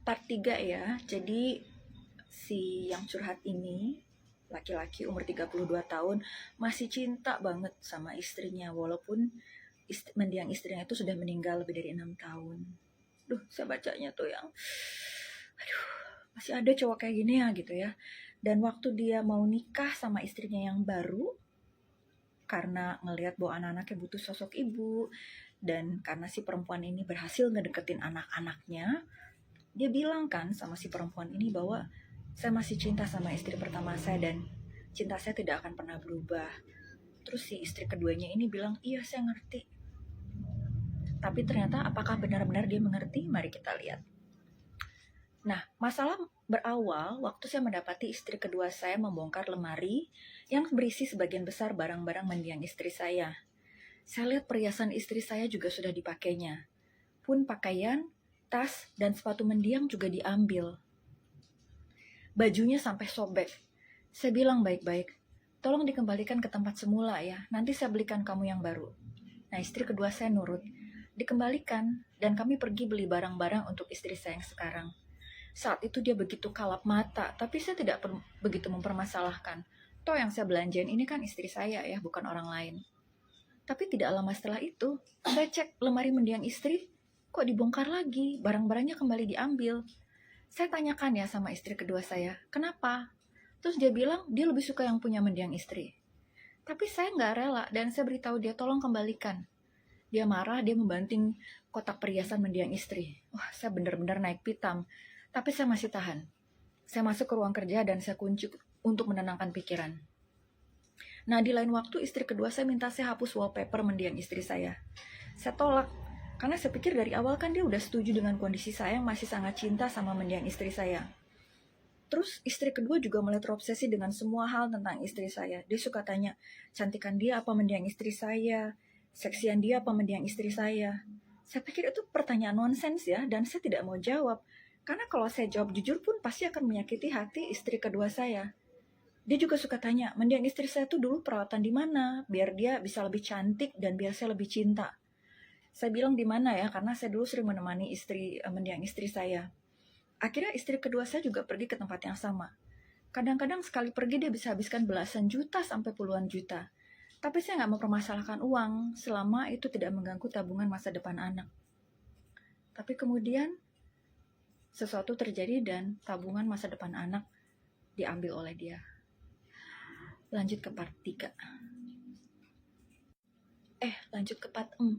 Part 3 ya. Jadi si yang curhat ini laki-laki umur 32 tahun masih cinta banget sama istrinya walaupun mendiang istrinya itu sudah meninggal lebih dari 6 tahun. Duh, saya bacanya tuh yang masih ada cowok kayak gini ya gitu ya. Dan waktu dia mau nikah sama istrinya yang baru, karena ngelihat bahwa anak-anaknya butuh sosok ibu, dan karena si perempuan ini berhasil ngedeketin anak-anaknya, dia bilang kan sama si perempuan ini bahwa saya masih cinta sama istri pertama saya dan cinta saya tidak akan pernah berubah. Terus si istri keduanya ini bilang, iya saya ngerti. Tapi ternyata apakah benar-benar dia mengerti? Mari kita lihat. Nah, masalah berawal waktu saya mendapati istri kedua saya membongkar lemari yang berisi sebagian besar barang-barang mendiang istri saya. Saya lihat perhiasan istri saya juga sudah dipakainya. Pun pakaian, tas, dan sepatu mendiang juga diambil. Bajunya sampai sobek. Saya bilang baik-baik, tolong dikembalikan ke tempat semula ya, nanti saya belikan kamu yang baru. Nah, istri kedua saya nurut. Dikembalikan, dan kami pergi beli barang-barang untuk istri saya yang sekarang. Saat itu dia begitu kalap mata, tapi saya tidak begitu mempermasalahkan. Toh yang saya belanjain ini kan istri saya ya, bukan orang lain. Tapi tidak lama setelah itu, saya cek lemari mendiang istri, kok dibongkar lagi, barang-barangnya kembali diambil. Saya tanyakan ya sama istri kedua saya, kenapa? Terus dia bilang dia lebih suka yang punya mendiang istri. Tapi saya nggak rela dan saya beritahu dia tolong kembalikan. Dia marah, dia membanting kotak perhiasan mendiang istri. Wah, saya benar-benar naik pitam. Tapi saya masih tahan. Saya masuk ke ruang kerja dan saya kunci untuk menenangkan pikiran. Nah, di lain waktu istri kedua saya minta saya hapus wallpaper mendiang istri saya. Saya tolak, karena saya pikir dari awal kan dia udah setuju dengan kondisi saya yang masih sangat cinta sama mendiang istri saya. Terus istri kedua juga mulai terobsesi dengan semua hal tentang istri saya. Dia suka tanya, cantikan dia apa mendiang istri saya? Seksian dia apa mendiang istri saya? Saya pikir itu pertanyaan nonsens ya, dan saya tidak mau jawab. Karena kalau saya jawab jujur pun pasti akan menyakiti hati istri kedua saya. Dia juga suka tanya, mendiang istri saya tuh dulu perawatan di mana? Biar dia bisa lebih cantik dan biar saya lebih cinta. Saya bilang di mana ya, karena saya dulu sering menemani mendiang istri saya. Akhirnya istri kedua saya juga pergi ke tempat yang sama. Kadang-kadang sekali pergi dia bisa habiskan belasan juta sampai puluhan juta. Tapi saya nggak mempermasalahkan uang selama itu tidak mengganggu tabungan masa depan anak. Tapi kemudian sesuatu terjadi dan tabungan masa depan anak diambil oleh dia. Lanjut ke part 3. Lanjut ke part 4.